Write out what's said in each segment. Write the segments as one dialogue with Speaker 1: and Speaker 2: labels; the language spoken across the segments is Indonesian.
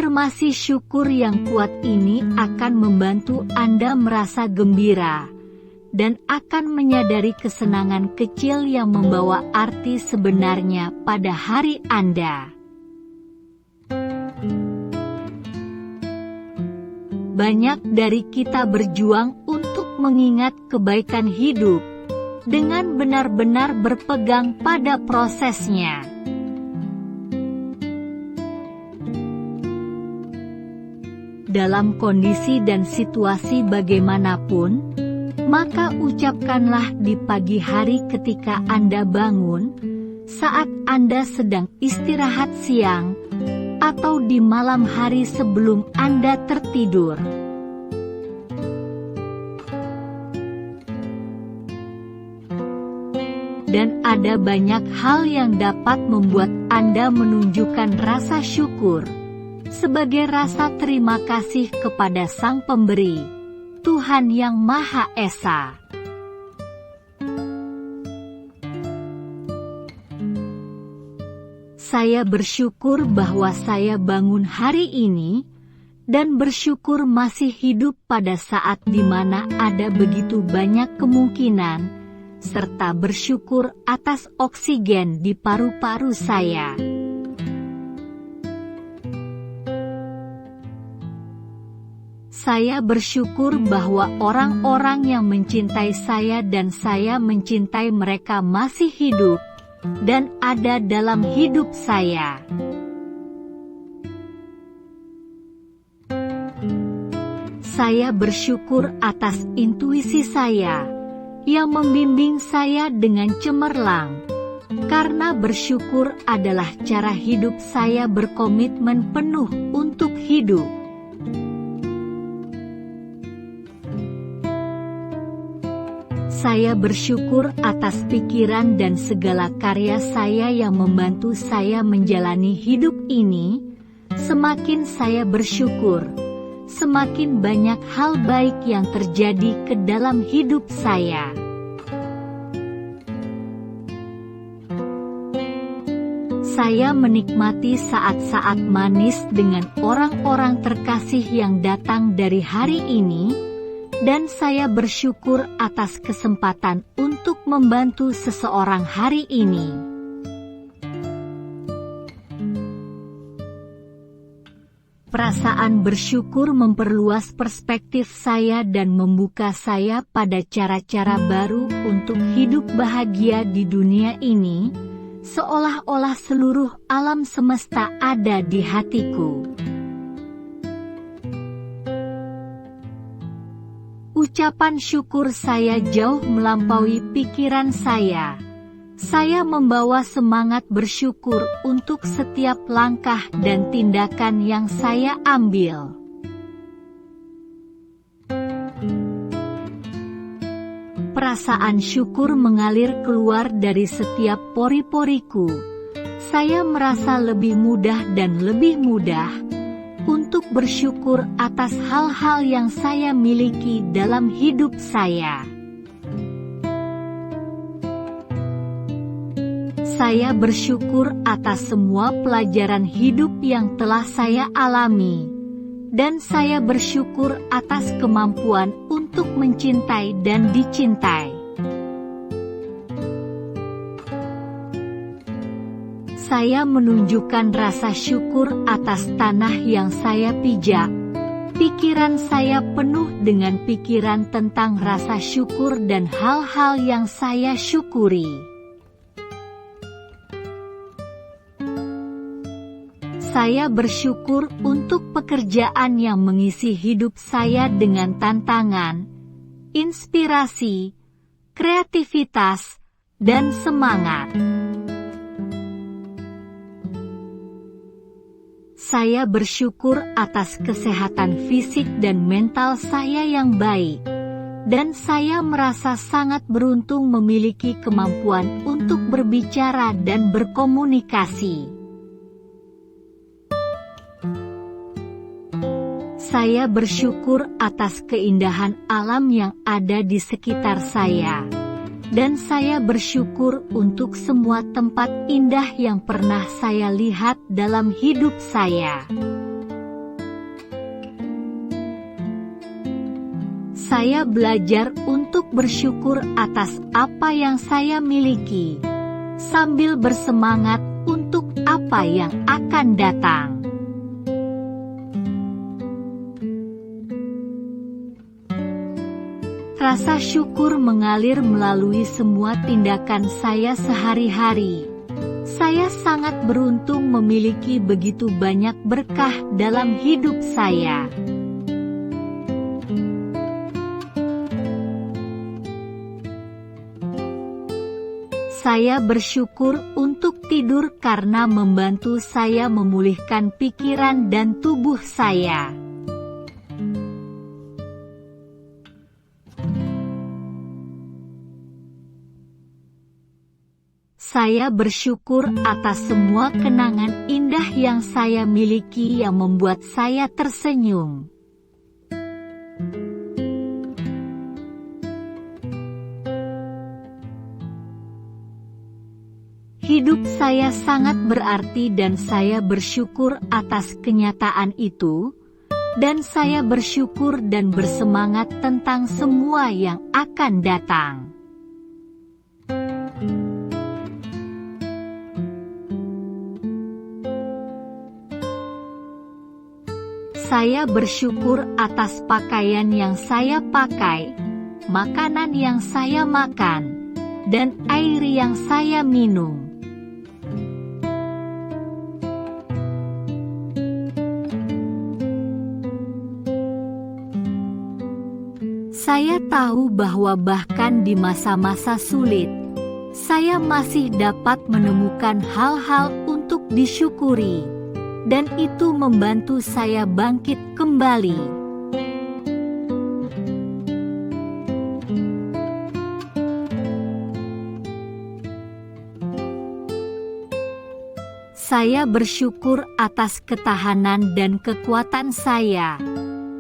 Speaker 1: Afirmasi syukur yang kuat ini akan membantu Anda merasa gembira dan akan menyadari kesenangan kecil yang membawa arti sebenarnya pada hari Anda. Banyak dari kita berjuang untuk mengingat kebaikan hidup dengan benar-benar berpegang pada prosesnya. Dalam kondisi dan situasi bagaimanapun, maka ucapkanlah di pagi hari ketika Anda bangun, saat Anda sedang istirahat siang, atau di malam hari sebelum Anda tertidur. Dan ada banyak hal yang dapat membuat Anda menunjukkan rasa syukur, sebagai rasa terima kasih kepada Sang Pemberi, Tuhan Yang Maha Esa. Saya bersyukur bahwa saya bangun hari ini, dan bersyukur masih hidup pada saat di mana ada begitu banyak kemungkinan, serta bersyukur atas oksigen di paru-paru saya. Saya bersyukur bahwa orang-orang yang mencintai saya dan saya mencintai mereka masih hidup dan ada dalam hidup saya. Saya bersyukur atas intuisi saya yang membimbing saya dengan cemerlang, karena bersyukur adalah cara hidup saya berkomitmen penuh untuk hidup. Saya bersyukur atas pikiran dan segala karya saya yang membantu saya menjalani hidup ini. Semakin saya bersyukur, semakin banyak hal baik yang terjadi ke dalam hidup saya. Saya menikmati saat-saat manis dengan orang-orang terkasih yang datang dari hari ini, dan saya bersyukur atas kesempatan untuk membantu seseorang hari ini. Perasaan bersyukur memperluas perspektif saya dan membuka saya pada cara-cara baru untuk hidup bahagia di dunia ini, seolah-olah seluruh alam semesta ada di hatiku. Ucapan syukur saya jauh melampaui pikiran saya. Saya membawa semangat bersyukur untuk setiap langkah dan tindakan yang saya ambil. Perasaan syukur mengalir keluar dari setiap pori-poriku. Saya merasa lebih mudah dan lebih mudah untuk bersyukur atas hal-hal yang saya miliki dalam hidup saya. Saya bersyukur atas semua pelajaran hidup yang telah saya alami, dan saya bersyukur atas kemampuan untuk mencintai dan dicintai. Saya menunjukkan rasa syukur atas tanah yang saya pijak. Pikiran saya penuh dengan pikiran tentang rasa syukur dan hal-hal yang saya syukuri. Saya bersyukur untuk pekerjaan yang mengisi hidup saya dengan tantangan, inspirasi, kreativitas, dan semangat. Saya bersyukur atas kesehatan fisik dan mental saya yang baik, dan saya merasa sangat beruntung memiliki kemampuan untuk berbicara dan berkomunikasi. Saya bersyukur atas keindahan alam yang ada di sekitar saya. Dan saya bersyukur untuk semua tempat indah yang pernah saya lihat dalam hidup saya. Saya belajar untuk bersyukur atas apa yang saya miliki, sambil bersemangat untuk apa yang akan datang. Rasa syukur mengalir melalui semua tindakan saya sehari-hari. Saya sangat beruntung memiliki begitu banyak berkah dalam hidup saya. Saya bersyukur untuk tidur karena membantu saya memulihkan pikiran dan tubuh saya. Saya bersyukur atas semua kenangan indah yang saya miliki yang membuat saya tersenyum. Hidup saya sangat berarti dan saya bersyukur atas kenyataan itu, dan saya bersyukur dan bersemangat tentang semua yang akan datang. Saya bersyukur atas pakaian yang saya pakai, makanan yang saya makan, dan air yang saya minum. Saya tahu bahwa bahkan di masa-masa sulit, saya masih dapat menemukan hal-hal untuk disyukuri. Dan itu membantu saya bangkit kembali. Saya bersyukur atas ketahanan dan kekuatan saya.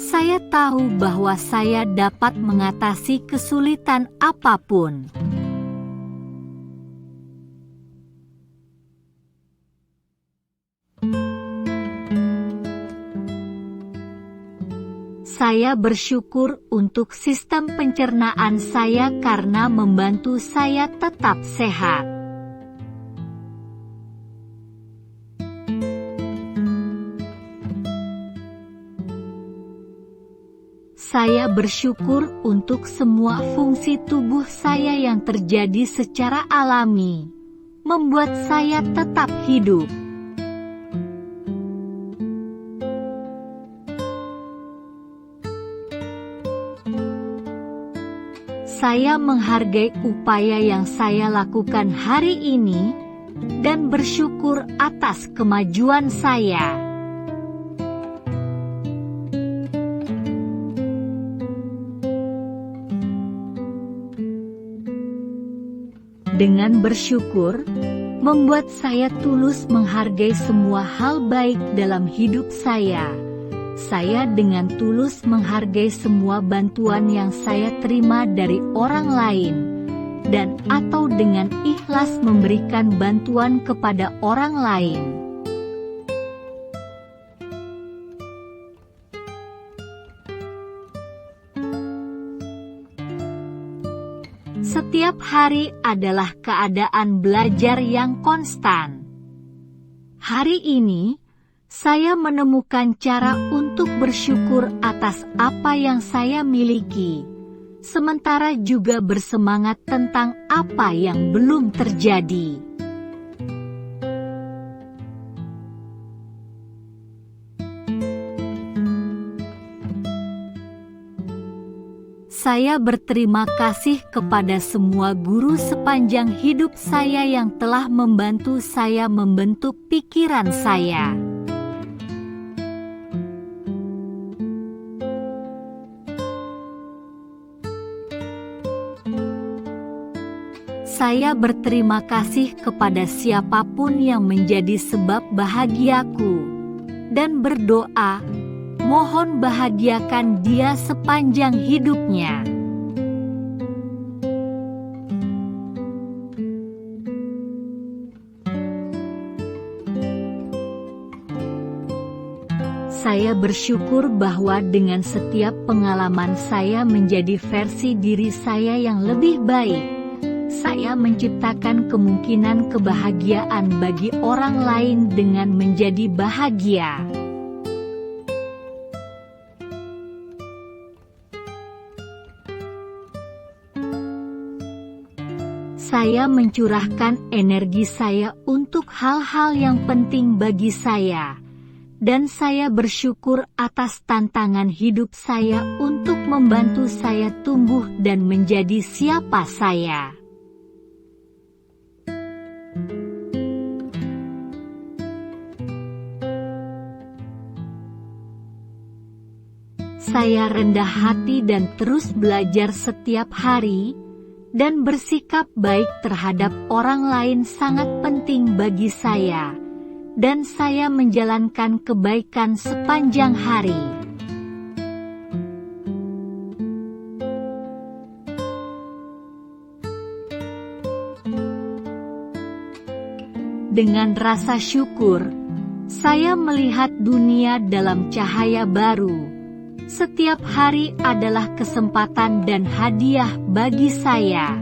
Speaker 1: Saya tahu bahwa saya dapat mengatasi kesulitan apapun. Saya bersyukur untuk sistem pencernaan saya karena membantu saya tetap sehat. Saya bersyukur untuk semua fungsi tubuh saya yang terjadi secara alami, membuat saya tetap hidup. Saya menghargai upaya yang saya lakukan hari ini, dan bersyukur atas kemajuan saya. Dengan bersyukur, membuat saya tulus menghargai semua hal baik dalam hidup saya. Saya dengan tulus menghargai semua bantuan yang saya terima dari orang lain, dan atau dengan ikhlas memberikan bantuan kepada orang lain. Setiap hari adalah keadaan belajar yang konstan. Hari ini, saya menemukan cara untuk bersyukur atas apa yang saya miliki, sementara juga bersemangat tentang apa yang belum terjadi. Saya berterima kasih kepada semua guru sepanjang hidup saya yang telah membantu saya membentuk pikiran saya. Saya berterima kasih kepada siapapun yang menjadi sebab bahagiaku, dan berdoa, mohon bahagiakan dia sepanjang hidupnya. Saya bersyukur bahwa dengan setiap pengalaman saya menjadi versi diri saya yang lebih baik. Saya menciptakan kemungkinan kebahagiaan bagi orang lain dengan menjadi bahagia. Saya mencurahkan energi saya untuk hal-hal yang penting bagi saya. Dan saya bersyukur atas tantangan hidup saya untuk membantu saya tumbuh dan menjadi siapa saya. Saya rendah hati dan terus belajar setiap hari, dan bersikap baik terhadap orang lain sangat penting bagi saya. Dan saya menjalankan kebaikan sepanjang hari. Dengan rasa syukur, saya melihat dunia dalam cahaya baru. Setiap hari adalah kesempatan dan hadiah bagi saya.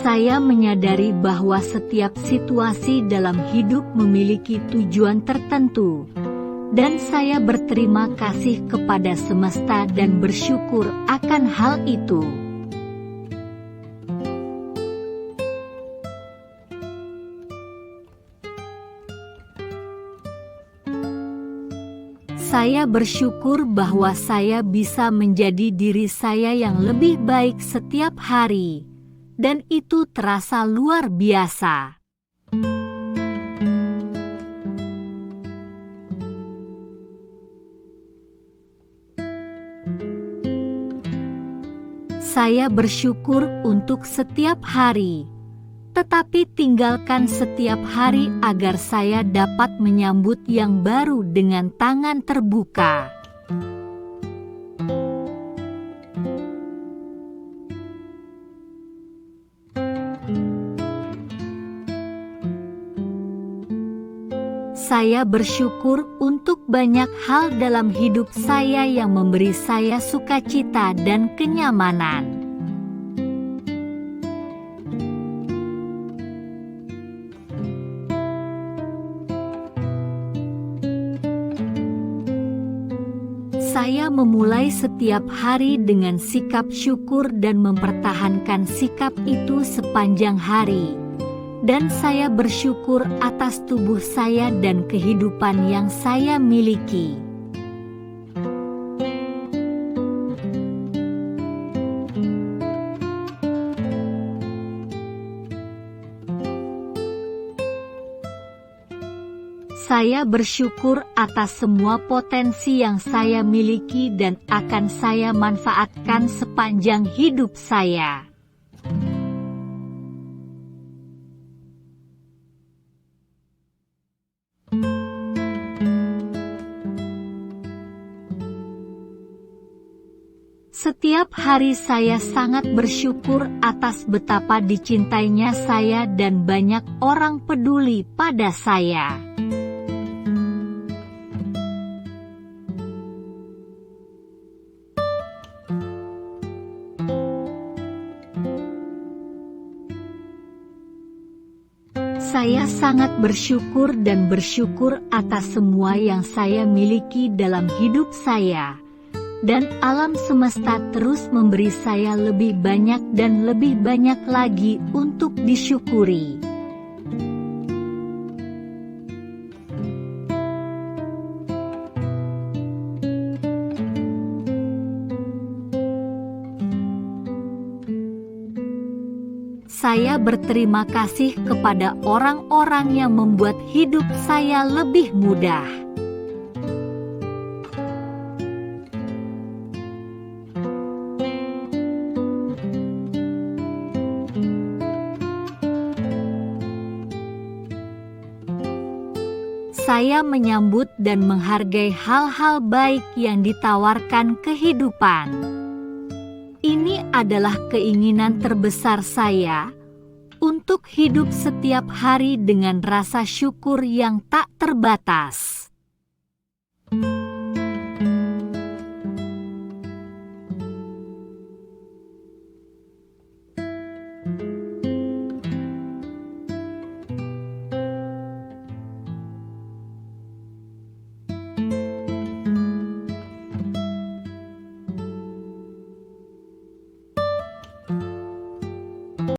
Speaker 1: Saya menyadari bahwa setiap situasi dalam hidup memiliki tujuan tertentu, dan saya berterima kasih kepada semesta dan bersyukur akan hal itu. Saya bersyukur bahwa saya bisa menjadi diri saya yang lebih baik setiap hari. Dan itu terasa luar biasa. Saya bersyukur untuk setiap hari, tetapi tinggalkan setiap hari agar saya dapat menyambut yang baru dengan tangan terbuka. Saya bersyukur untuk banyak hal dalam hidup saya yang memberi saya sukacita dan kenyamanan. Saya memulai setiap hari dengan sikap syukur dan mempertahankan sikap itu sepanjang hari. Dan saya bersyukur atas tubuh saya dan kehidupan yang saya miliki. Saya bersyukur atas semua potensi yang saya miliki dan akan saya manfaatkan sepanjang hidup saya. Setiap hari saya sangat bersyukur atas betapa dicintainya saya dan banyak orang peduli pada saya. Saya sangat bersyukur dan bersyukur atas semua yang saya miliki dalam hidup saya. Dan alam semesta terus memberi saya lebih banyak dan lebih banyak lagi untuk disyukuri. Saya berterima kasih kepada orang-orang yang membuat hidup saya lebih mudah. Saya menyambut dan menghargai hal-hal baik yang ditawarkan kehidupan. Ini adalah keinginan terbesar saya untuk hidup setiap hari dengan rasa syukur yang tak terbatas.